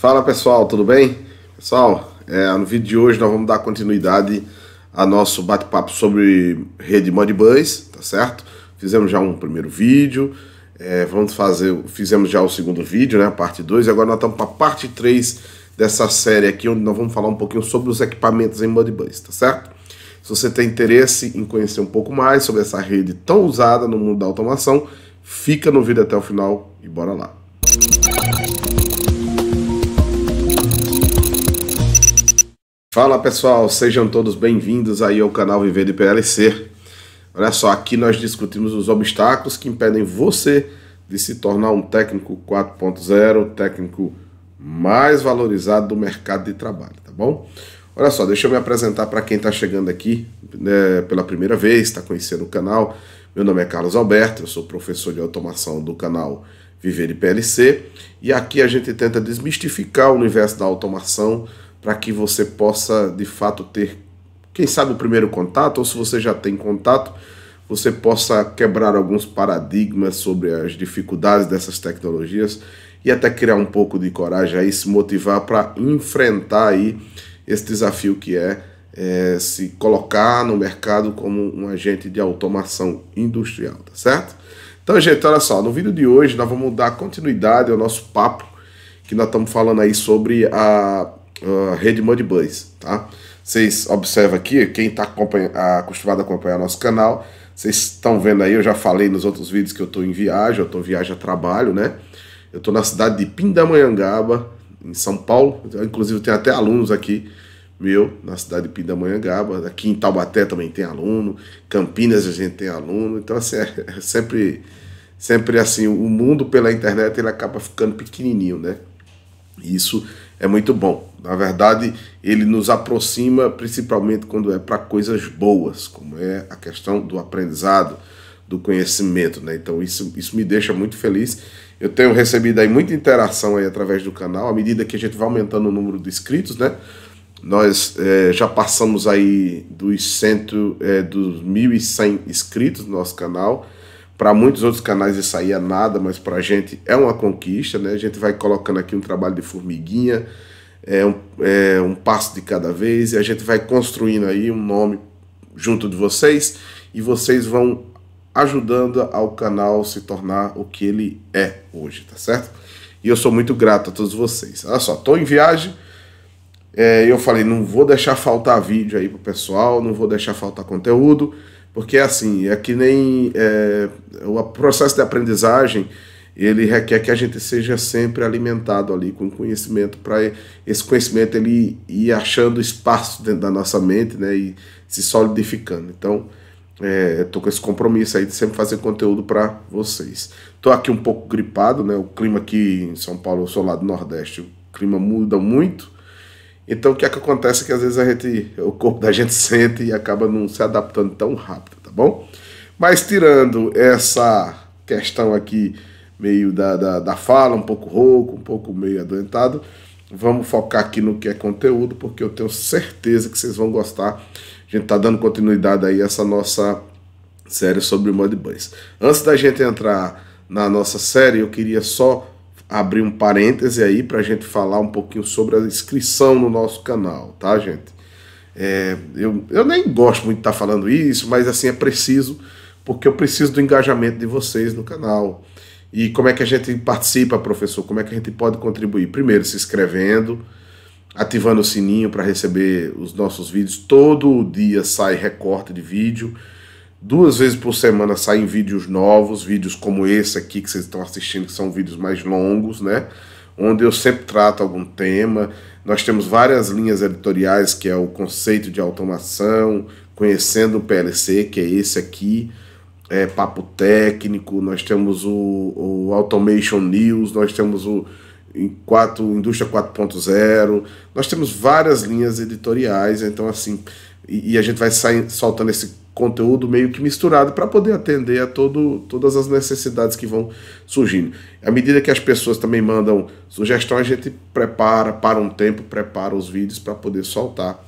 Fala pessoal, tudo bem? Pessoal, no vídeo de hoje nós vamos dar continuidade a nosso bate-papo sobre rede Modbus, tá certo? Fizemos já um primeiro vídeo, fizemos já o segundo vídeo, né, a parte 2, e agora nós estamos para a parte 3 dessa série aqui, onde nós vamos falar um pouquinho sobre os equipamentos em Modbus, tá certo? Se você tem interesse em conhecer um pouco mais sobre essa rede tão usada no mundo da automação, fica no vídeo até o final e bora lá. Fala pessoal, sejam todos bem-vindos aí ao canal Viver de PLC. Olha só, aqui nós discutimos os obstáculos que impedem você de se tornar um técnico 4.0, técnico mais valorizado do mercado de trabalho, tá bom? Olha só, deixa eu me apresentar para quem está chegando aqui pela primeira vez, está conhecendo o canal. Meu nome é Carlos Alberto, eu sou professor de automação do canal Viver de PLC, e aqui a gente tenta desmistificar o universo da automação para que você possa, de fato, ter, quem sabe, o primeiro contato, ou se você já tem contato, você possa quebrar alguns paradigmas sobre as dificuldades dessas tecnologias e até criar um pouco de coragem aí, se motivar para enfrentar aí esse desafio que é se colocar no mercado como um agente de automação industrial, tá certo? Então, gente, olha só, no vídeo de hoje nós vamos dar continuidade ao nosso papo, que nós estamos falando aí sobre a rede Modbus, tá? Vocês observam aqui, quem está acostumado a acompanhar nosso canal, vocês estão vendo aí, eu já falei nos outros vídeos que eu estou em viagem, eu estou em viagem a trabalho, né? Eu estou na cidade de Pindamonhangaba, em São Paulo, inclusive tem até alunos aqui, na cidade de Pindamonhangaba, aqui em Taubaté também tem aluno, Campinas a gente tem aluno, então assim, é sempre assim, o mundo pela internet ele acaba ficando pequenininho, né? E isso é muito bom. Na verdade, ele nos aproxima principalmente quando é para coisas boas, como é a questão do aprendizado, do conhecimento, né? Então isso me deixa muito feliz. Eu tenho recebido aí muita interação aí através do canal, à medida que a gente vai aumentando o número de inscritos, né? Nós já passamos aí dos 1.100 inscritos no nosso canal. Para muitos outros canais isso aí é nada, mas para a gente é uma conquista, né? A gente vai colocando aqui um trabalho de formiguinha, um passo de cada vez, e a gente vai construindo aí um nome junto de vocês, e vocês vão ajudando ao canal se tornar o que ele é hoje, tá certo? E eu sou muito grato a todos vocês. Olha só, estou em viagem, eu falei, não vou deixar faltar vídeo aí pro pessoal, não vou deixar faltar conteúdo, porque assim, é que nem o processo de aprendizagem, ele requer que a gente seja sempre alimentado ali com conhecimento, para esse conhecimento ele ir achando espaço dentro da nossa mente, né, e se solidificando. Então, estou com esse compromisso aí de sempre fazer conteúdo para vocês. Estou aqui um pouco gripado, né, o clima aqui em São Paulo, eu sou lá do Nordeste, o clima muda muito. Então o que é que acontece é que às vezes o corpo da gente sente e acaba não se adaptando tão rápido, tá bom? Mas tirando essa questão aqui meio da fala, um pouco rouco, um pouco meio adoentado, vamos focar aqui no que é conteúdo, porque eu tenho certeza que vocês vão gostar. A gente tá dando continuidade aí a essa nossa série sobre Modbus. Antes da gente entrar na nossa série, eu queria só abrir um parêntese aí para a gente falar um pouquinho sobre a inscrição no nosso canal, tá, gente? Eu nem gosto muito de estar falando isso, mas assim é preciso, porque eu preciso do engajamento de vocês no canal. E como é que a gente participa, professor? Como é que a gente pode contribuir? Primeiro, se inscrevendo, ativando o sininho para receber os nossos vídeos. Todo dia sai recorte de vídeo. 2 vezes por semana saem vídeos novos, vídeos como esse aqui que vocês estão assistindo, que são vídeos mais longos, né? Onde eu sempre trato algum tema. Nós temos várias linhas editoriais, que é o conceito de automação, conhecendo o PLC, que é esse aqui, papo técnico, nós temos o Automation News, nós temos o Indústria 4.0, nós temos várias linhas editoriais, então assim, e a gente vai soltando esse conteúdo meio que misturado para poder atender a todas as necessidades que vão surgindo. À medida que as pessoas também mandam sugestões, a gente para um tempo, prepara os vídeos para poder soltar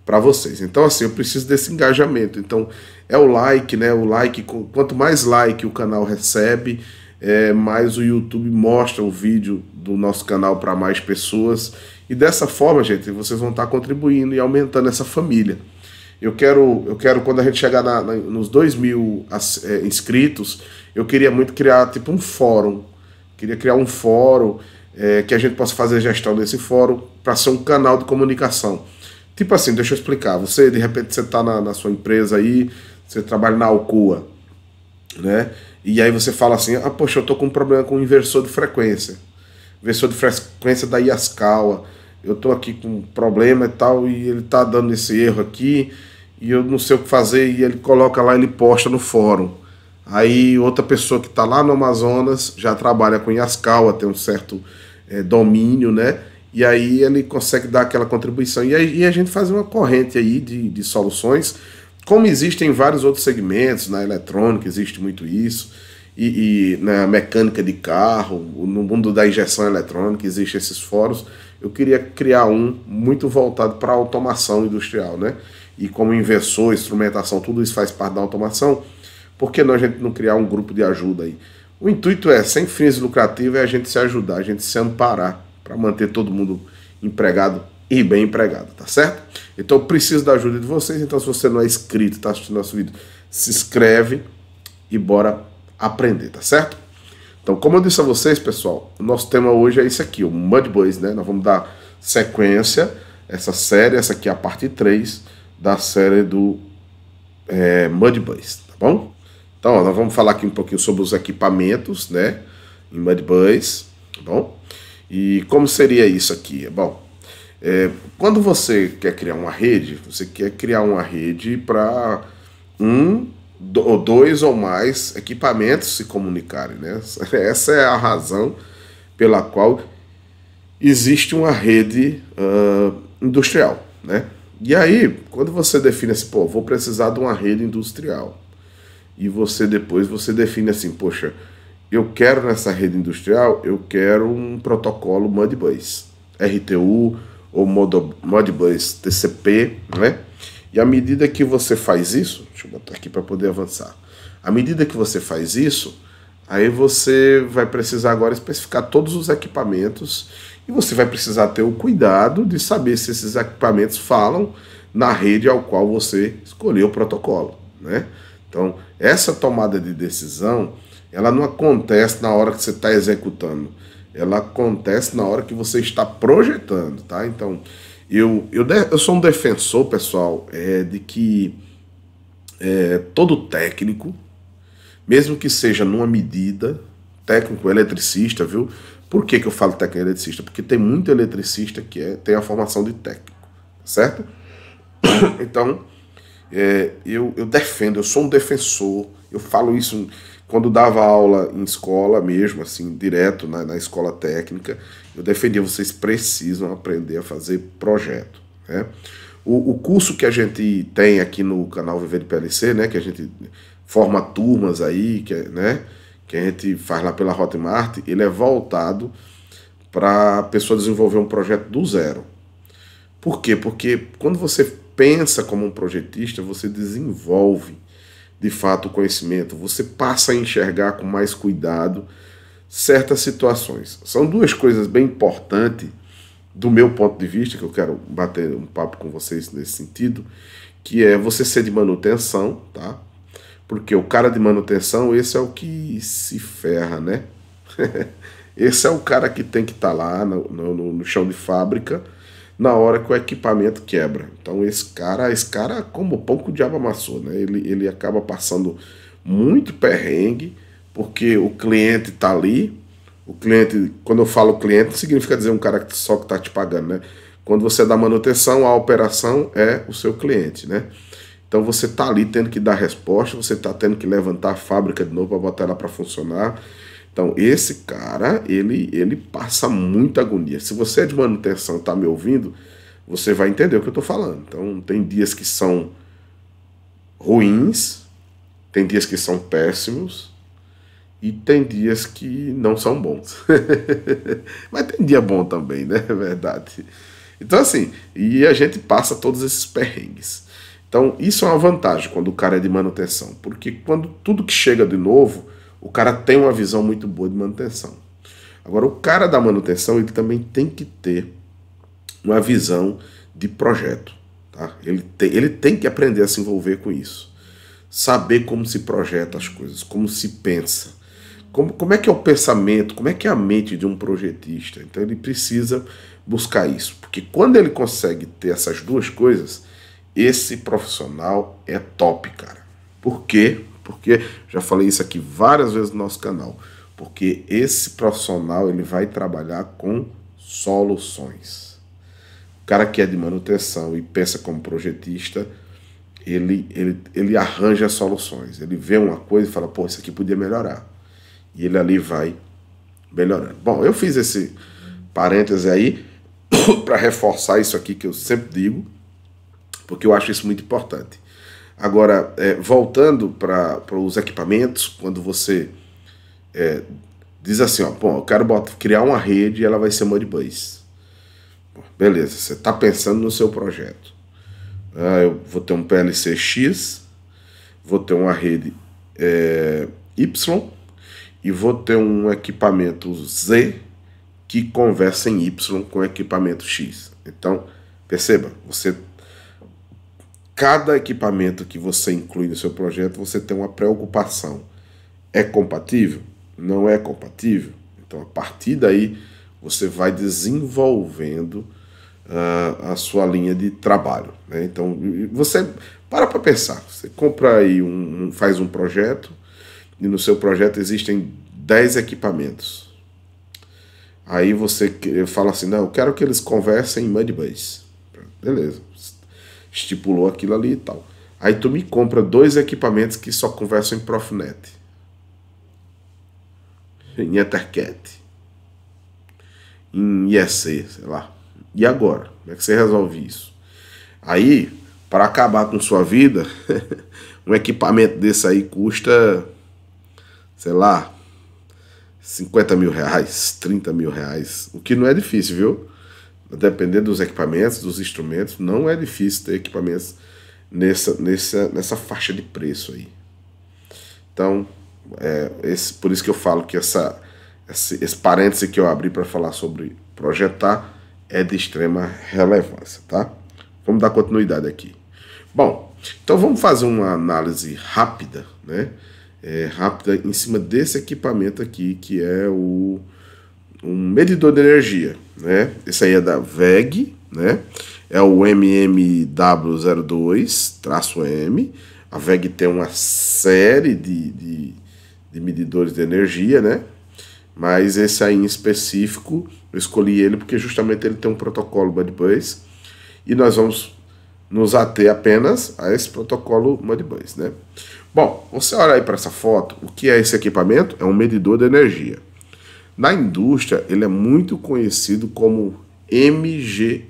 para vocês. Então assim, eu preciso desse engajamento. Então é o like, né? O like, quanto mais like o canal recebe, mas o YouTube mostra o vídeo do nosso canal para mais pessoas. E dessa forma, gente, vocês vão estar contribuindo e aumentando essa família. Eu quero quando a gente chegar nos 2.000 inscritos, eu queria muito criar tipo um fórum. Queria criar um fórum que a gente possa fazer gestão desse fórum para ser um canal de comunicação. Tipo assim, deixa eu explicar. Você, de repente, você está na sua empresa aí, você trabalha na Alcoa, né? E aí você fala assim, poxa, eu tô com um problema com o inversor de frequência. Inversor de frequência da Yaskawa. Eu tô aqui com um problema e tal, e ele tá dando esse erro aqui, e eu não sei o que fazer, e ele coloca lá, ele posta no fórum. Aí outra pessoa que tá lá no Amazonas, já trabalha com Yaskawa, tem um certo domínio, né? E aí ele consegue dar aquela contribuição. E aí a gente faz uma corrente aí de soluções, como existem em vários outros segmentos, na eletrônica existe muito isso, e na mecânica de carro, no mundo da injeção eletrônica existem esses fóruns. Eu queria criar um muito voltado para a automação industrial, né? E como inversor, instrumentação, tudo isso faz parte da automação. Por que não a gente não criar um grupo de ajuda aí? O intuito sem fins lucrativos, é a gente se ajudar, a gente se amparar para manter todo mundo empregado e bem empregado, tá certo? Então eu preciso da ajuda de vocês. Então, se você não é inscrito, está assistindo nosso vídeo, se inscreve e bora aprender, tá certo? Então, como eu disse a vocês, pessoal, o nosso tema hoje é esse aqui, o Mudboys, né? Nós vamos dar sequência, essa série, essa aqui é a parte 3 da série do Mudboys, tá bom? Então, ó, nós vamos falar aqui um pouquinho sobre os equipamentos, né? Em Mudboys, tá bom? E como seria isso aqui? Bom, quando você quer criar uma rede, você quer criar uma rede para ou dois ou mais equipamentos se comunicarem, né? Essa é a razão pela qual existe uma rede industrial, né? E aí, quando você define assim, pô, vou precisar de uma rede industrial, e depois você define assim, poxa, eu quero nessa rede industrial, eu quero um protocolo Modbus, RTU ou Modbus TCP, né? E à medida que você faz isso, deixa eu botar aqui para poder avançar. À medida que você faz isso, aí você vai precisar agora especificar todos os equipamentos e você vai precisar ter o cuidado de saber se esses equipamentos falam na rede ao qual você escolheu o protocolo, né? Então, essa tomada de decisão, ela não acontece na hora que você está executando, ela acontece na hora que você está projetando, tá? Então, eu sou um defensor, pessoal, de que todo técnico, mesmo que seja numa medida, técnico eletricista, viu? Por que eu falo técnico eletricista? Porque tem muito eletricista que tem a formação de técnico, certo? Então, eu defendo, eu sou um defensor, eu falo isso quando dava aula em escola mesmo, assim, direto na escola técnica, eu defendia, vocês precisam aprender a fazer projeto, né? O curso que a gente tem aqui no canal Viver de PLC, né, que a gente forma turmas aí, né, que a gente faz lá pela Hotmart, ele é voltado para a pessoa desenvolver um projeto do zero. Por quê? Porque quando você pensa como um projetista, você desenvolve de fato o conhecimento, você passa a enxergar com mais cuidado certas situações. São duas coisas bem importantes do meu ponto de vista, que eu quero bater um papo com vocês nesse sentido, que é você ser de manutenção, tá? Porque o cara de manutenção, esse é o que se ferra, né? Esse é o cara que tem que estar lá no chão de fábrica na hora que o equipamento quebra. Então esse cara como pão que o diabo amassou, né? Ele acaba passando muito perrengue, porque o cliente está ali. O cliente, quando eu falo cliente, não significa dizer um cara só que está te pagando, né? Quando você dá manutenção, a operação é o seu cliente, né? Então você está ali tendo que dar resposta, você está tendo que levantar a fábrica de novo para botar ela para funcionar. Então esse cara, ele passa muita agonia. Se você é de manutenção e está me ouvindo, você vai entender o que eu estou falando. Então tem dias que são ruins, tem dias que são péssimos e tem dias que não são bons. Mas tem dia bom também, né? É verdade. Então assim, e a gente passa todos esses perrengues. Então isso é uma vantagem quando o cara é de manutenção, porque quando tudo que chega de novo, o cara tem uma visão muito boa de manutenção. Agora, o cara da manutenção, ele também tem que ter uma visão de projeto. Tá? Ele tem que aprender a se envolver com isso. Saber como se projeta as coisas, como se pensa. Como é que é o pensamento, como é que é a mente de um projetista. Então ele precisa buscar isso. Porque quando ele consegue ter essas duas coisas, esse profissional é top, cara. Por quê? Porque, já falei isso aqui várias vezes no nosso canal, porque esse profissional ele vai trabalhar com soluções. O cara que é de manutenção e pensa como projetista, ele arranja soluções. Ele vê uma coisa e fala, pô, isso aqui podia melhorar. E ele ali vai melhorando. Bom, eu fiz esse parêntese aí para reforçar isso aqui que eu sempre digo, porque eu acho isso muito importante. Agora, voltando para os equipamentos, quando você diz assim, ó, bom, eu quero criar uma rede e ela vai ser Modbus. Beleza, você está pensando no seu projeto. Eu vou ter um PLC X, vou ter uma rede Y e vou ter um equipamento Z que conversa em Y com o equipamento X. Então, perceba, cada equipamento que você inclui no seu projeto, você tem uma preocupação. É compatível? Não é compatível? Então, a partir daí, você vai desenvolvendo a sua linha de trabalho. Né? Então, você para pensar. Você compra aí, faz um projeto, e no seu projeto existem 10 equipamentos. Aí você fala assim, não, eu quero que eles conversem em Modbus. Beleza. Estipulou aquilo ali e tal. Aí tu me compra 2 equipamentos que só conversam em Profinet, em Ethercat, em IEC, sei lá. E agora? Como é que você resolve isso? Aí, para acabar com sua vida, um equipamento desse aí custa, sei lá, 50 mil reais, 30 mil reais, o que não é difícil, viu? Dependendo dos equipamentos, dos instrumentos, não é difícil ter equipamentos nessa faixa de preço aí. Então, por isso que eu falo que esse parêntese que eu abri para falar sobre projetar é de extrema relevância, tá? Vamos dar continuidade aqui. Bom, então vamos fazer uma análise rápida, né? Rápida em cima desse equipamento aqui, que é um medidor de energia, né? Esse aí é da WEG, né? É o MMW02-M. A WEG tem uma série de medidores de energia, né? Mas esse aí em específico, eu escolhi ele porque justamente ele tem um protocolo Modbus e nós vamos nos ater apenas a esse protocolo Modbus, né? Bom, você olha aí para essa foto, o que é esse equipamento? É um medidor de energia. Na indústria, ele é muito conhecido como MGE,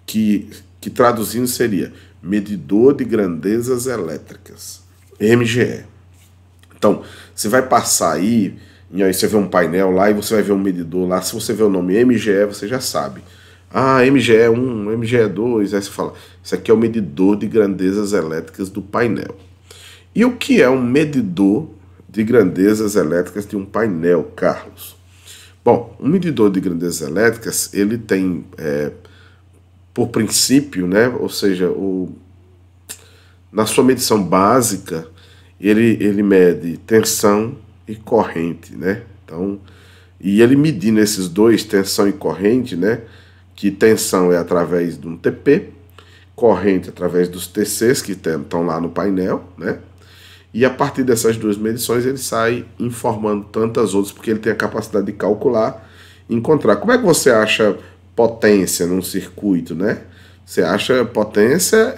que traduzindo seria medidor de grandezas elétricas, MGE. Então, você vai passar aí, e aí você vê um painel lá e você vai ver um medidor lá. Se você vê o nome MGE, você já sabe. Ah, MGE1, MGE2, aí você fala, isso aqui é o medidor de grandezas elétricas do painel. E o que é um medidor de grandezas elétricas de um painel, Carlos? Bom, um medidor de grandezas elétricas, ele tem, por princípio, né, ou seja, na sua medição básica, ele mede tensão e corrente, né? Então, e ele medindo esses dois, tensão e corrente, né? Que tensão é através de um TP, corrente através dos TCs que estão lá no painel, né? E a partir dessas duas medições ele sai informando tantas outras, porque ele tem a capacidade de calcular e encontrar. Como é que você acha potência num circuito, né? Você acha potência,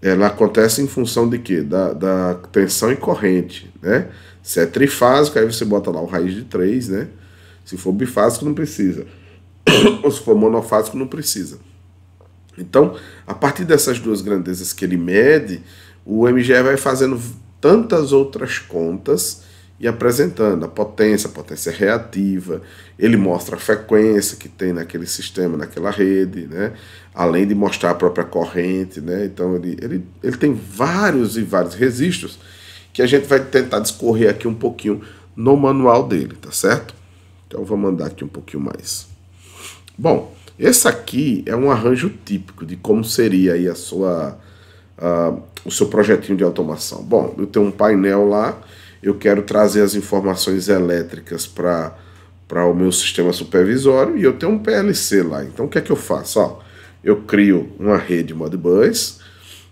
ela acontece em função de quê? Da tensão e corrente, né? Se é trifásico, aí você bota lá o raiz de 3, né? Se for bifásico, não precisa. Ou se for monofásico, não precisa. Então, a partir dessas duas grandezas que ele mede, o MGE vai fazendo tantas outras contas e apresentando a potência reativa, ele mostra a frequência que tem naquele sistema, naquela rede, né? Além de mostrar a própria corrente, né? Então ele tem vários e vários registros, que a gente vai tentar discorrer aqui um pouquinho no manual dele, tá certo? Então vou mandar aqui um pouquinho mais. Bom, esse aqui é um arranjo típico de como seria aí o seu projetinho de automação. Bom, eu tenho um painel lá, eu quero trazer as informações elétricas para o meu sistema supervisório e eu tenho um PLC lá. Então o que é que eu faço? Ó, eu crio uma rede Modbus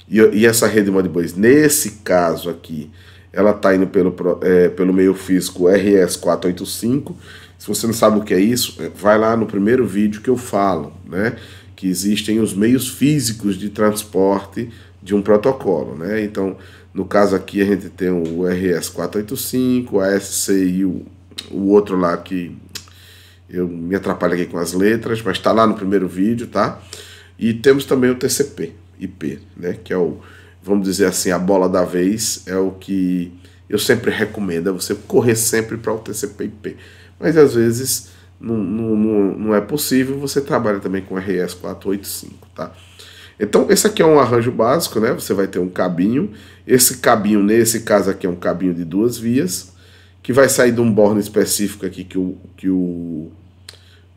e essa rede Modbus, nesse caso aqui, ela está indo pelo meio físico RS485. Se você não sabe o que é isso, vai lá no primeiro vídeo que eu falo, né? Que existem os meios físicos de transporte de um protocolo, né? Então, no caso aqui a gente tem o RS485, a SC e o outro lá que eu me atrapalho aqui com as letras, mas está lá no primeiro vídeo, tá? E temos também o TCP/IP, né? Que é o, vamos dizer assim, a bola da vez, é o que eu sempre recomendo, é você correr sempre para o TCP/IP. Mas às vezes não é possível, você trabalha também com RS485, tá? Então esse aqui é um arranjo básico, né? Você vai ter um cabinho, esse cabinho nesse caso aqui é um cabinho de 2 vias, que vai sair de um borne específico aqui que o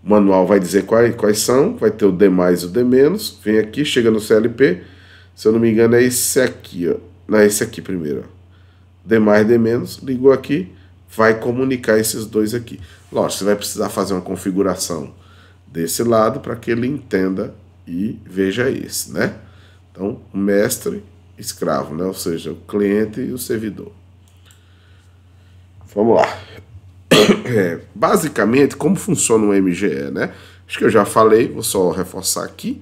manual vai dizer quais são, vai ter o D+, e o D-, vem aqui, chega no CLP, se eu não me engano é esse aqui, ó. Não, é esse aqui primeiro, ó. D+, D-, ligou aqui, vai comunicar esses dois aqui. Lógico, você vai precisar fazer uma configuração desse lado para que ele entenda e veja esse, né? Então, o mestre, escravo, né? Ou seja, o cliente e o servidor. Vamos lá. Basicamente, como funciona o MGE, né? Acho que eu já falei, vou só reforçar aqui.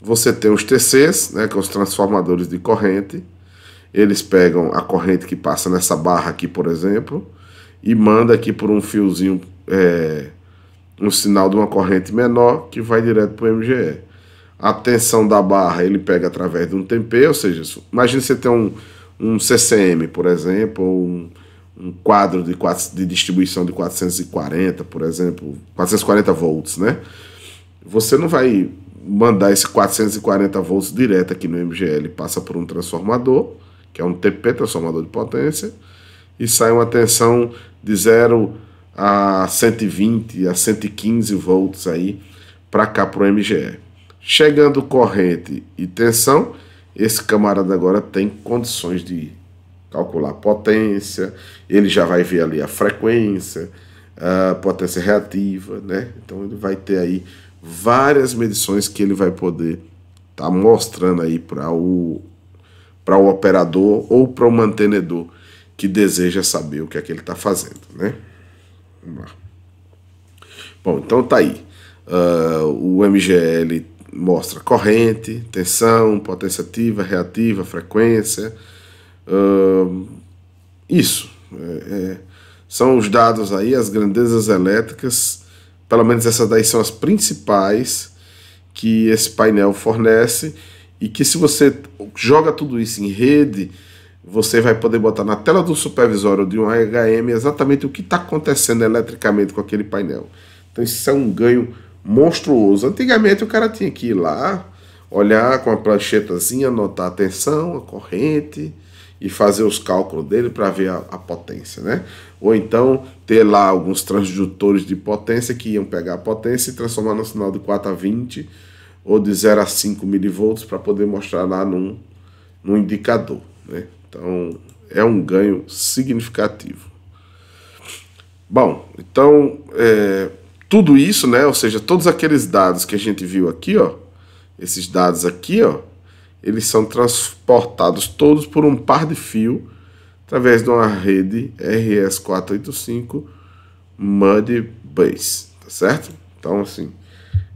Você tem os TCs, né? Que são os transformadores de corrente. Eles pegam a corrente que passa nessa barra aqui, por exemplo, e manda aqui por um fiozinho, um sinal de uma corrente menor que vai direto para o MGE. A tensão da barra ele pega através de um TP, ou seja, imagine você ter um CCM, por exemplo, ou um quadro de distribuição de 440, por exemplo, 440 volts, né? Você não vai mandar esse 440 volts direto aqui no MGE, ele passa por um transformador, que é um TP, transformador de potência, e sai uma tensão de 0 a 120 a 115 volts aí para cá para o MGE. Chegando corrente e tensão, esse camarada agora tem condições de calcular a potência, ele já vai ver ali a frequência, a potência reativa, né? Então ele vai ter aí várias medições que ele vai poder estar mostrando aí para o operador ou para o mantenedor que deseja saber o que é que ele está fazendo, né? Vamos lá. Bom, então tá aí. O MGL mostra corrente, tensão, potência ativa, reativa, frequência. Isso. São os dados aí, as grandezas elétricas, pelo menos essas daí são as principais que esse painel fornece, e que se você joga tudo isso em rede, você vai poder botar na tela do supervisório de um HM exatamente o que está acontecendo eletricamente com aquele painel. Então isso é um ganho monstruoso. Antigamente o cara tinha que ir lá, olhar com a planchetazinha, anotar a tensão, a corrente e fazer os cálculos dele para ver a potência, né? Ou então ter lá alguns transdutores de potência que iam pegar a potência e transformar no sinal de 4 a 20 ou de 0 a 5 milivolts para poder mostrar lá num indicador, né? Então é um ganho significativo. Bom, então tudo isso, né? Ou seja, todos aqueles dados que a gente viu aqui, ó, esses dados aqui, ó, eles são transportados todos por um par de fio através de uma rede RS485 Modbus, tá certo? Então, assim,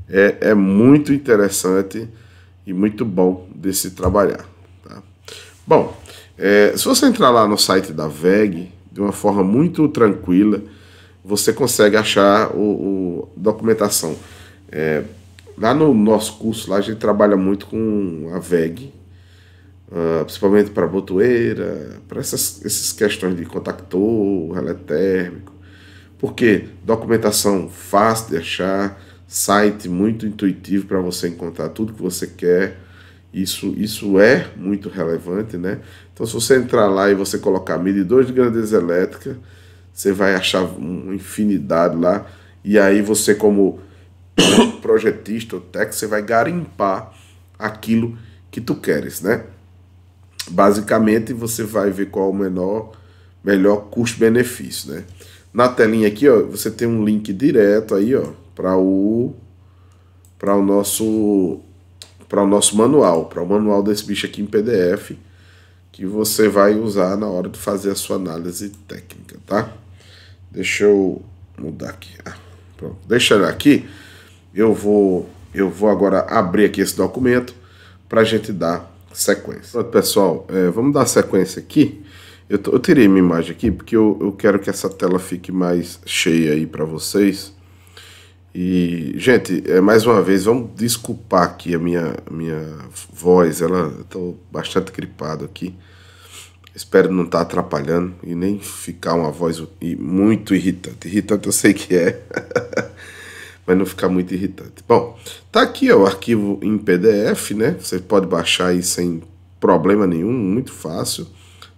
é muito interessante e muito bom de se trabalhar, tá? Bom, se você entrar lá no site da VEG, de uma forma muito tranquila, você consegue achar documentação. Lá no nosso curso, lá a gente trabalha muito com a VEG, principalmente para botoeira, para essas questões de contactor, relé térmico. Porque documentação fácil de achar, site muito intuitivo para você encontrar tudo que você quer. Isso é muito relevante, né? Então, se você entrar lá e você colocar medidor de grandeza elétrica, você vai achar uma infinidade lá. E aí você, como projetista ou técnico, você vai garimpar aquilo que tu queres, né? Basicamente, você vai ver qual é o melhor custo-benefício, né? Na telinha aqui, ó, você tem um link direto aí, ó, para o nosso manual, para o manual desse bicho aqui em PDF, que você vai usar na hora de fazer a sua análise técnica, tá? Deixa eu mudar aqui. Pronto. Deixa eu aqui. Eu vou agora abrir aqui esse documento para a gente dar sequência. Pronto, pessoal, vamos dar sequência aqui. Eu tirei minha imagem aqui porque eu quero que essa tela fique mais cheia aí para vocês. E, gente, mais uma vez, vamos desculpar aqui a minha voz. Eu tô bastante gripado aqui. Espero não estar atrapalhando e nem ficar uma voz muito irritante. Irritante eu sei que é, mas não ficar muito irritante. Bom, tá aqui ó, o arquivo em PDF, né? Você pode baixar aí sem problema nenhum, muito fácil,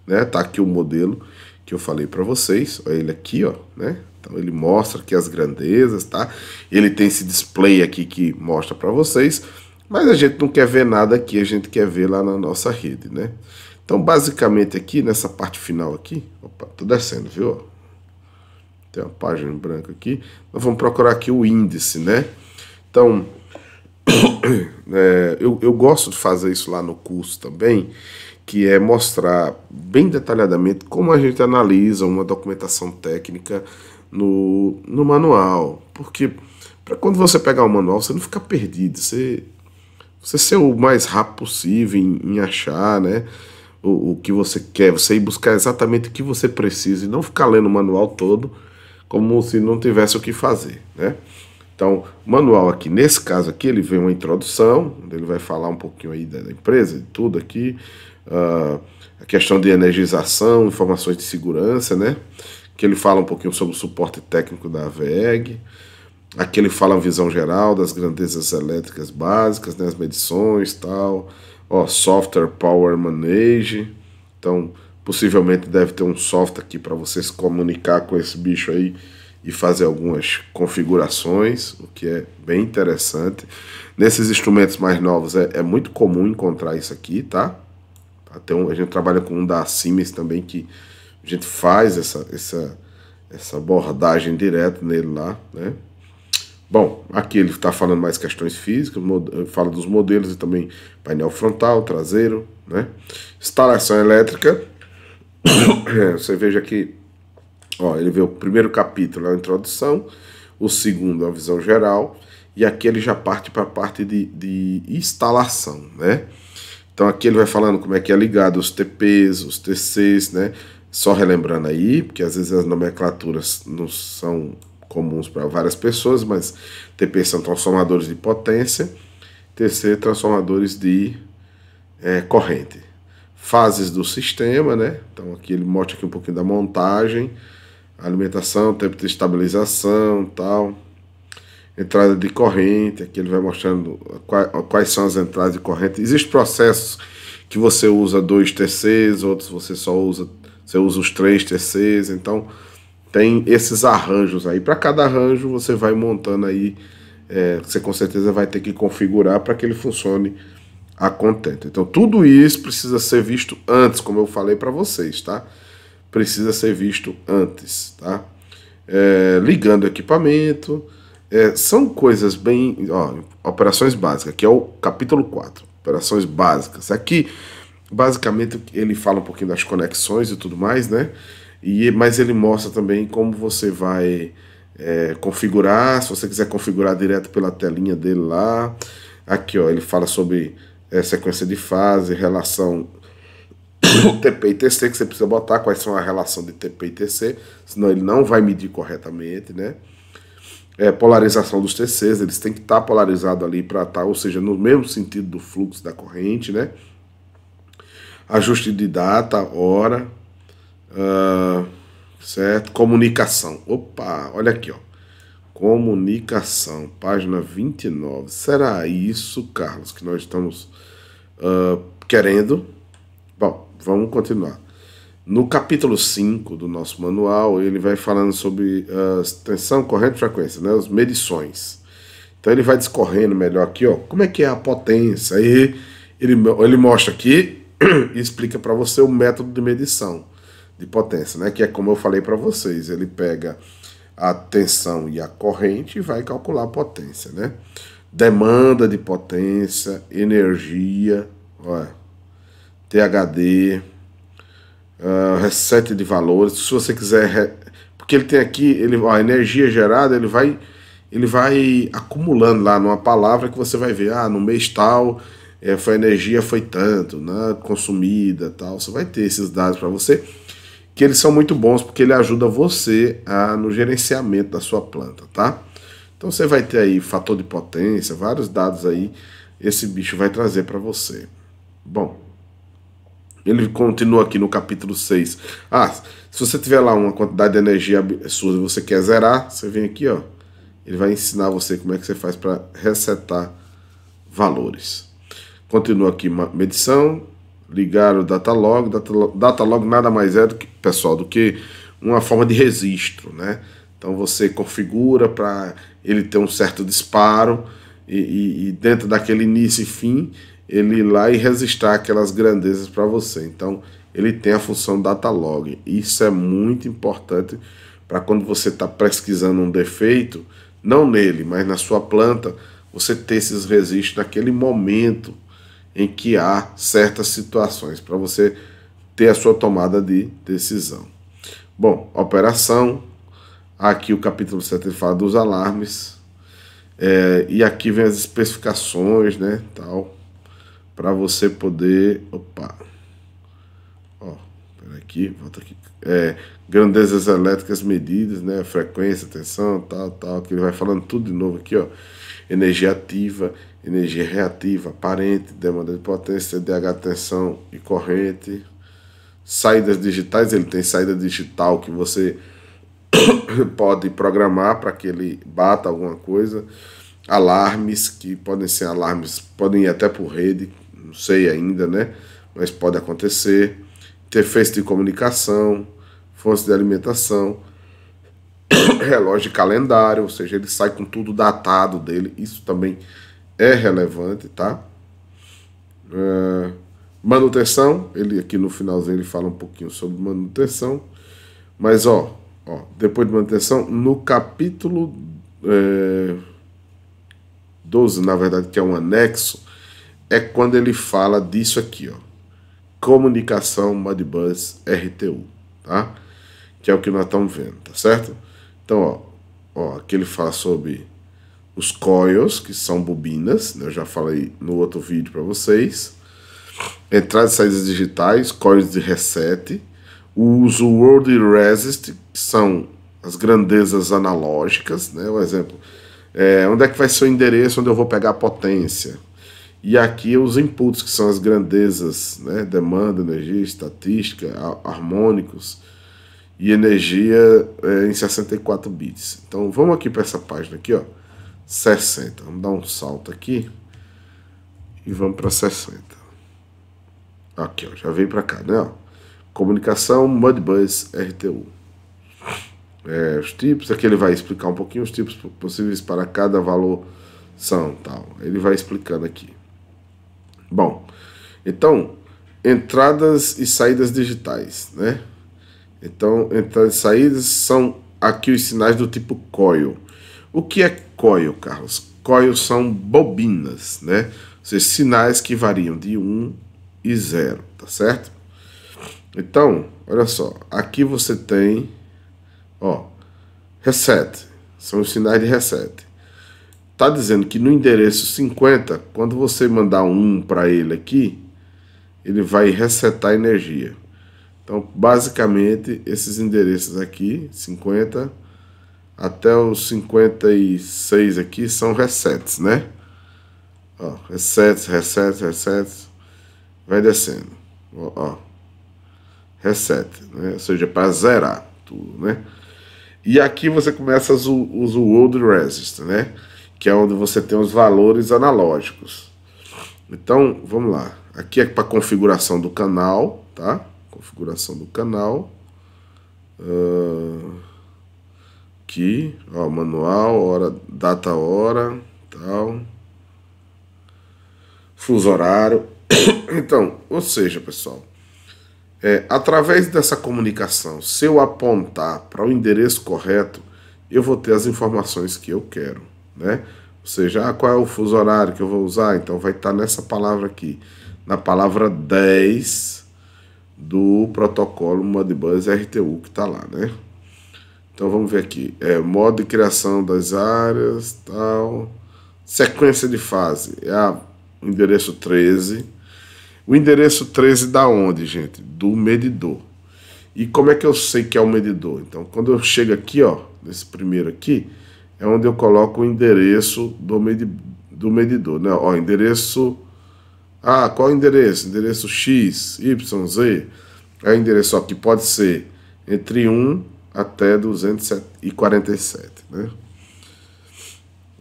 né? Tá aqui o modelo que eu falei para vocês. Olha ele aqui, ó, né? Então ele mostra aqui as grandezas, tá? Ele tem esse display aqui que mostra para vocês, mas a gente não quer ver nada aqui, a gente quer ver lá na nossa rede, né? Então, basicamente aqui, nessa parte final aqui, opa, tô descendo, viu? Tem uma página em branco aqui. Nós vamos procurar aqui o índice, né? Então, eu gosto de fazer isso lá no curso também, que é mostrar bem detalhadamente como a gente analisa uma documentação técnica no manual. Porque, para quando você pegar o manual, você não ficar perdido, você ser o mais rápido possível em achar, né? O que você quer, você ir buscar exatamente o que você precisa e não ficar lendo o manual todo como se não tivesse o que fazer, né? Então, o manual aqui, nesse caso aqui, ele vem uma introdução, onde ele vai falar um pouquinho aí da empresa e tudo aqui, a questão de energização, informações de segurança, né? Que ele fala um pouquinho sobre o suporte técnico da WEG. Aqui ele fala a visão geral das grandezas elétricas básicas, né? As medições e tal. Ó, software Power Manage. Então, possivelmente deve ter um software aqui para você se comunicar com esse bicho aí e fazer algumas configurações, o que é bem interessante. Nesses instrumentos mais novos é muito comum encontrar isso aqui, tá? A gente trabalha com um da Siemens também, que a gente faz essa abordagem direta nele lá, né? Bom, aqui ele está falando mais questões físicas, fala dos modelos e também painel frontal, traseiro, né? Instalação elétrica. Você veja aqui, ó, ele vê o primeiro capítulo, é a introdução, o segundo é a visão geral, e aqui ele já parte para a parte de instalação, né? Então aqui ele vai falando como é que é ligado os TPs, os TCs, né? Só relembrando aí, porque às vezes as nomenclaturas não são comuns para várias pessoas, mas TP são transformadores de potência, TC transformadores de corrente. Fases do sistema, né? Então aqui ele mostra aqui um pouquinho da montagem, alimentação, tempo de estabilização, tal. Entrada de corrente, aqui ele vai mostrando quais são as entradas de corrente. Existem processos que você usa 2 TCs, outros você usa os 3 TCs, então tem esses arranjos aí. Para cada arranjo você vai montando aí, você com certeza vai ter que configurar para que ele funcione a contento. Então tudo isso precisa ser visto antes, como eu falei para vocês, tá? Precisa ser visto antes, tá? Ligando o equipamento, são coisas bem... Ó, operações básicas, que é o capítulo 4, operações básicas. Aqui, basicamente, ele fala um pouquinho das conexões e tudo mais, né? Mas ele mostra também como você vai configurar, se você quiser configurar direto pela telinha dele lá. Aqui, ó, ele fala sobre sequência de fase, relação TP e TC, que você precisa botar, quais são a relação de TP e TC, senão ele não vai medir corretamente, né? Polarização dos TCs, eles têm que estar polarizados ali para estar, ou seja, no mesmo sentido do fluxo da corrente, né? Ajuste de data, hora, certo? Comunicação. Opa, olha aqui, ó. Comunicação, página 29. Será isso, Carlos, que nós estamos querendo? Bom, vamos continuar. No capítulo 5 do nosso manual, ele vai falando sobre tensão, corrente e frequência, né, as medições. Então ele vai discorrendo melhor aqui, ó, como é que é a potência. Aí ele mostra aqui e explica para você o método de medição de potência, né, que é como eu falei para vocês. Ele pega a tensão e a corrente e vai calcular a potência, né? Demanda de potência, energia, olha, THD, reset de valores. Se você quiser, porque ele tem aqui, a energia gerada, ele vai acumulando lá numa palavra que você vai ver, no mês tal, a energia foi tanto, né, consumida, tal. Você vai ter esses dados para você, que eles são muito bons porque ele ajuda você no gerenciamento da sua planta, tá? Então você vai ter aí fator de potência, vários dados aí, esse bicho vai trazer para você. Bom, ele continua aqui no capítulo 6. Se você tiver lá uma quantidade de energia absurda e você quer zerar, você vem aqui, ó. Ele vai ensinar você como é que você faz para resetar valores. Continua aqui, medição, ligar o datalog. Datalog nada mais é do que uma forma de registro, né? Então você configura para ele ter um certo disparo e dentro daquele início e fim, ele ir lá e registrar aquelas grandezas para você. Então ele tem a função datalog. Isso é muito importante para quando você está pesquisando um defeito, não nele, mas na sua planta, você ter esses registros naquele momento em que há certas situações, para você ter a sua tomada de decisão. Bom, operação, aqui o capítulo 7 fala dos alarmes, e aqui vem as especificações, né, tal, para você poder, aqui, volta aqui, grandezas elétricas medidas, né, frequência, tensão, tal, que ele vai falando tudo de novo aqui, ó, energia ativa, energia reativa, aparente, demanda de potência, TDH, tensão e corrente, saídas digitais. Ele tem saída digital que você pode programar para que ele bata alguma coisa, alarmes, que podem ser alarmes, podem ir até por rede, não sei ainda, né, mas pode acontecer, interface de comunicação, fonte de alimentação, relógio de calendário, ou seja, ele sai com tudo datado dele, isso também é relevante, tá? Manutenção, ele aqui no finalzinho ele fala um pouquinho sobre manutenção, mas depois de manutenção, no capítulo 12, na verdade, que é um anexo, é quando ele fala disso aqui, ó, comunicação Modbus RTU, tá? Que é o que nós estamos vendo, tá certo? Então, aqui ele fala sobre os coils, que são bobinas, né? Eu já falei no outro vídeo para vocês. Entradas e saídas digitais, coils de reset. Os World Resist, que são as grandezas analógicas, né? O exemplo, onde é que vai ser o endereço onde eu vou pegar a potência? E aqui os inputs, que são as grandezas, né? Demanda, energia, estatística, harmônicos e energia em 64 bits. Então vamos aqui para essa página aqui, ó, 60. Vamos dar um salto aqui e vamos para 60. Aqui, ó, já veio para cá, né? Ó. Comunicação Modbus RTU. Os tipos, aqui ele vai explicar um pouquinho os tipos possíveis para cada valor são, tal. Ele vai explicando aqui. Bom, então, entradas e saídas digitais, né? Então, entradas e saídas são aqui os sinais do tipo coil. O que é coil, Carlos? Coil são bobinas, né? Ou seja, sinais que variam de 1 e 0, tá certo? Então, olha só, aqui você tem, reset, são os sinais de reset. Tá dizendo que no endereço 50, quando você mandar um 1 para ele aqui, ele vai resetar a energia. Então, basicamente, esses endereços aqui, 50 até os 56 aqui, são resets, né? Resets, vai descendo. Reset, né? Ou seja, para zerar tudo, né? E aqui você começa os World Resist, né? Que é onde você tem os valores analógicos. Então, vamos lá. Aqui é para configuração do canal, tá? Configuração do canal. Aqui, ó, manual, hora, data, hora, tal. Fuso horário. Então, ou seja, pessoal, através dessa comunicação, se eu apontar para o endereço correto, eu vou ter as informações que eu quero, né? Ou seja, qual é o fuso horário que eu vou usar? Então vai estar nessa palavra aqui, na palavra 10 do protocolo Modbus RTU que está lá, né? Então vamos ver aqui, modo de criação das áreas, tal, sequência de fase, o endereço 13. O endereço 13 da onde, gente? Do medidor. E como é que eu sei que é o medidor? Então, quando eu chego aqui, ó, nesse primeiro aqui, é onde eu coloco o endereço do medidor, né? Ó, endereço... qual é o endereço? Endereço X, Y, Z. É o endereço ó, que pode ser entre 1 até 247, né?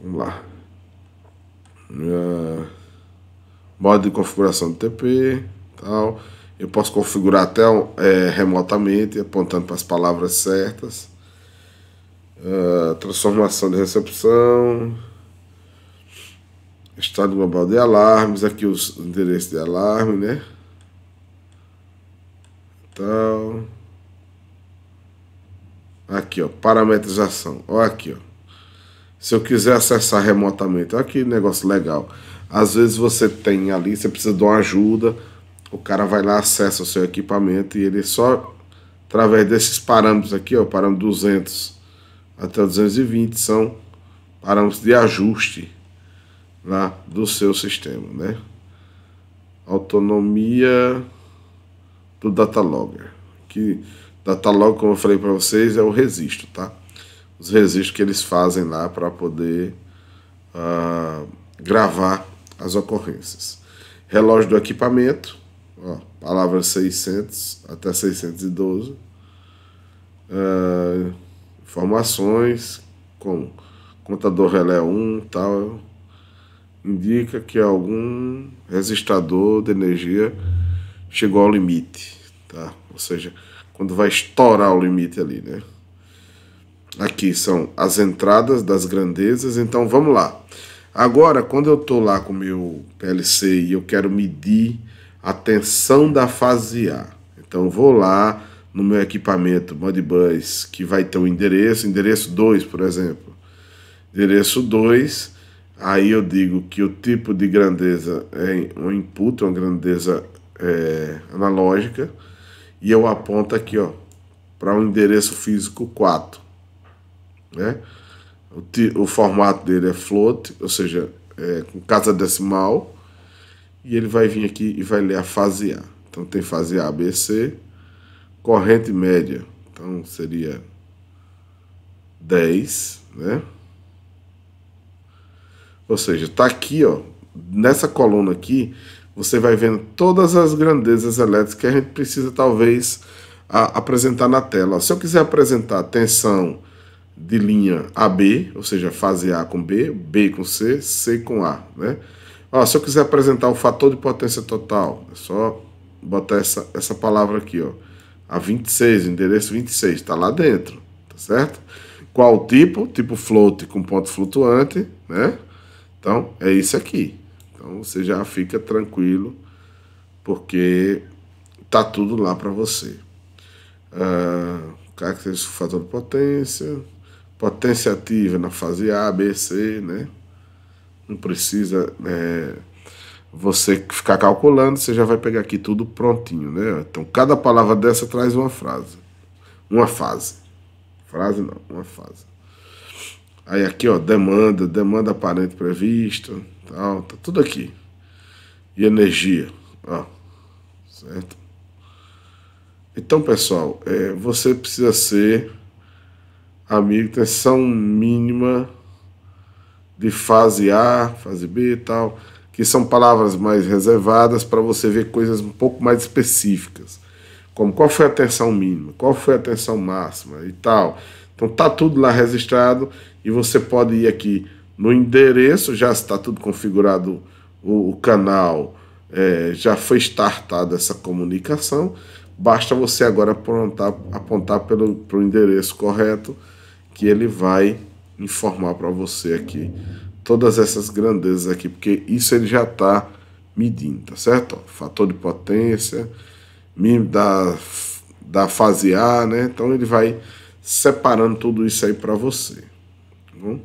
Vamos lá. Modo de configuração do TP, tal. Eu posso configurar até remotamente, apontando para as palavras certas. Transformação de recepção. Estado global de alarmes. Aqui os endereços de alarme, né? Tal. Aqui, ó, parametrização. Ó, aqui, ó. Se eu quiser acessar remotamente, olha que negócio legal. Às vezes você tem ali, você precisa de uma ajuda, o cara vai lá, acessa o seu equipamento e ele só, através desses parâmetros aqui, ó, parâmetro 200 até 220, são parâmetros de ajuste lá do seu sistema, né? Autonomia do Datalogger. Que Datalogger, como eu falei para vocês, é o registro, tá? Os registros que eles fazem lá para poder gravar as ocorrências. Relógio do equipamento, ó, palavras 600 até 612. Informações com contador relé 1, tal, indica que algum resistador de energia chegou ao limite, tá? Ou seja, quando vai estourar o limite ali, né? Aqui são as entradas das grandezas, então vamos lá. Agora, quando eu estou lá com o meu PLC e eu quero medir a tensão da fase A, então eu vou lá no meu equipamento Modbus, que vai ter o endereço 2, por exemplo. Endereço 2, aí eu digo que o tipo de grandeza é um input, uma grandeza analógica, e eu aponto aqui, ó, para um endereço físico 4. Né? O formato dele é float, ou seja, com casa decimal, e ele vai vir aqui e vai ler a fase A. Então tem fase A, B, C, corrente média, então seria 10, né? Ou seja, está aqui, ó, nessa coluna aqui, você vai vendo todas as grandezas elétricas que a gente precisa talvez apresentar na tela. Se eu quiser apresentar tensão de linha AB, ou seja, fase A com B, B com C, C com A, né? Ó, se eu quiser apresentar o fator de potência total, é só botar essa palavra aqui, ó, a 26, endereço 26, está lá dentro, tá certo? Qual o tipo? Tipo float com ponto flutuante, né? Então, é isso aqui. Então, você já fica tranquilo, porque tá tudo lá para você. Característica do fator de potência, potência ativa na fase A, B, C, né? Não precisa você ficar calculando, você já vai pegar aqui tudo prontinho, né? Então, cada palavra dessa traz uma frase. Uma fase. Frase não, uma fase. Aí aqui, ó, demanda aparente prevista, tal, tá tudo aqui. E energia, ó, certo? Então, pessoal, você precisa ser amigo, tensão mínima de fase A, fase B e tal, que são palavras mais reservadas para você ver coisas um pouco mais específicas, como qual foi a tensão mínima, qual foi a tensão máxima e tal. Então tá tudo lá registrado e você pode ir aqui no endereço, já está tudo configurado, o canal, já foi startada essa comunicação, basta você agora apontar para o endereço correto, que ele vai informar para você aqui todas essas grandezas aqui, porque isso ele já está medindo, tá certo? Ó, fator de potência, mínimo da fase A, né? Então ele vai separando tudo isso aí para você. Tá bom?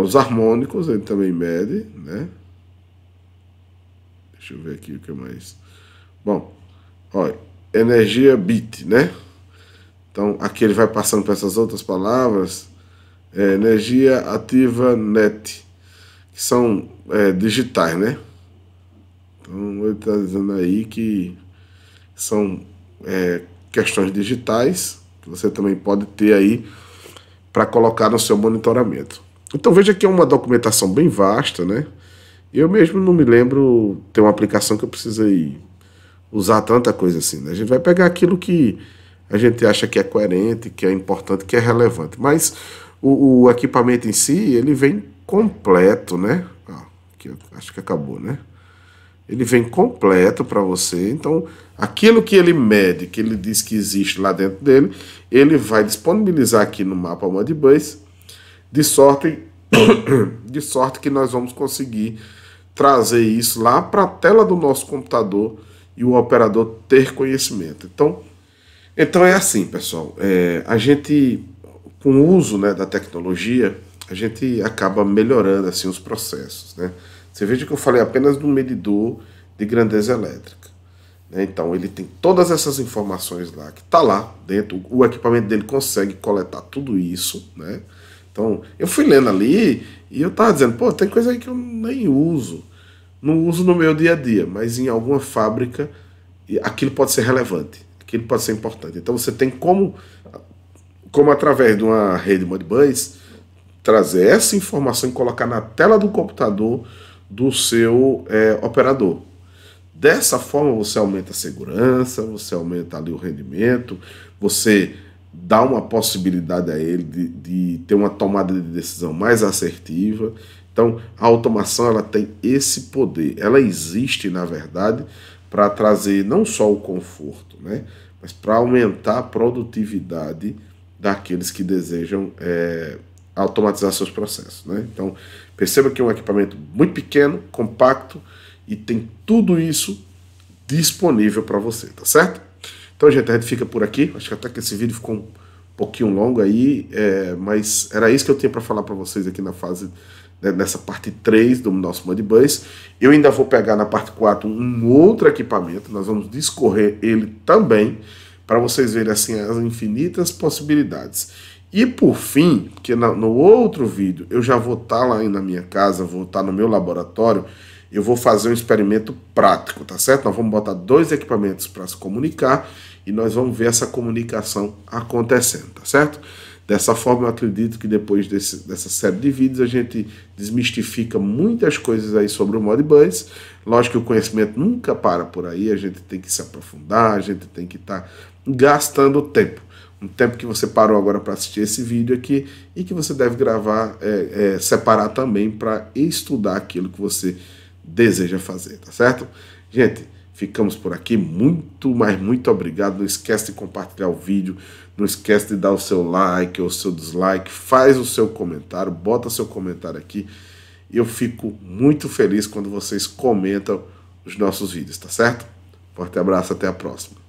Os harmônicos ele também mede, né? Deixa eu ver aqui o que mais. Bom, olha, energia bit, né? Então aqui ele vai passando para essas outras palavras. Energia ativa net, que são digitais, né? Então ele está dizendo aí que são questões digitais que você também pode ter aí para colocar no seu monitoramento. Então veja que é uma documentação bem vasta, né? Eu mesmo não me lembro ter uma aplicação que eu precisei usar tanta coisa assim, né? A gente vai pegar aquilo que a gente acha que é coerente, que é importante, que é relevante, mas o equipamento em si, ele vem completo, né? Aqui, acho que acabou, né? Ele vem completo para você. Então, aquilo que ele mede, que ele diz que existe lá dentro dele, ele vai disponibilizar aqui no mapa Modbus, de sorte que nós vamos conseguir trazer isso lá para a tela do nosso computador e o operador ter conhecimento. Então é assim, pessoal. A gente, com o uso, né, da tecnologia, a gente acaba melhorando assim os processos, né? Você veja que eu falei apenas do medidor de grandeza elétrica, né? Então ele tem todas essas informações lá, que está lá dentro, o equipamento dele consegue coletar tudo isso, né? Então eu fui lendo ali e eu estava dizendo, pô, tem coisa aí que eu nem uso, não uso no meu dia a dia, mas em alguma fábrica aquilo pode ser relevante, aquilo pode ser importante. Então você tem como através de uma rede Modbus, trazer essa informação e colocar na tela do computador do seu operador. Dessa forma você aumenta a segurança, você aumenta ali o rendimento, você dá uma possibilidade a ele de ter uma tomada de decisão mais assertiva. Então a automação ela tem esse poder, ela existe na verdade para trazer não só o conforto, né, mas para aumentar a produtividade daqueles que desejam automatizar seus processos, né? Então, perceba que é um equipamento muito pequeno, compacto e tem tudo isso disponível para você, tá certo? Então, gente, a gente fica por aqui. Acho que até que esse vídeo ficou um pouquinho longo aí, mas era isso que eu tinha para falar para vocês aqui nessa parte 3 do nosso Modbus. Eu ainda vou pegar na parte 4 um outro equipamento, nós vamos discorrer ele também, para vocês verem assim as infinitas possibilidades. E por fim, que no outro vídeo eu já vou estar lá na minha casa, vou estar no meu laboratório, eu vou fazer um experimento prático, tá certo? Nós vamos botar 2 equipamentos para se comunicar e nós vamos ver essa comunicação acontecendo, tá certo? Dessa forma eu acredito que depois dessa série de vídeos a gente desmistifica muitas coisas aí sobre o Modbus. Lógico que o conhecimento nunca para por aí, a gente tem que se aprofundar, a gente tem que estar gastando tempo. Um tempo que você parou agora para assistir esse vídeo aqui e que você deve gravar, separar também para estudar aquilo que você deseja fazer, tá certo? Gente, ficamos por aqui, muito obrigado, não esquece de compartilhar o vídeo, não esquece de dar o seu like ou o seu dislike, faz o seu comentário, bota seu comentário aqui, eu fico muito feliz quando vocês comentam os nossos vídeos, tá certo? Forte abraço, até a próxima.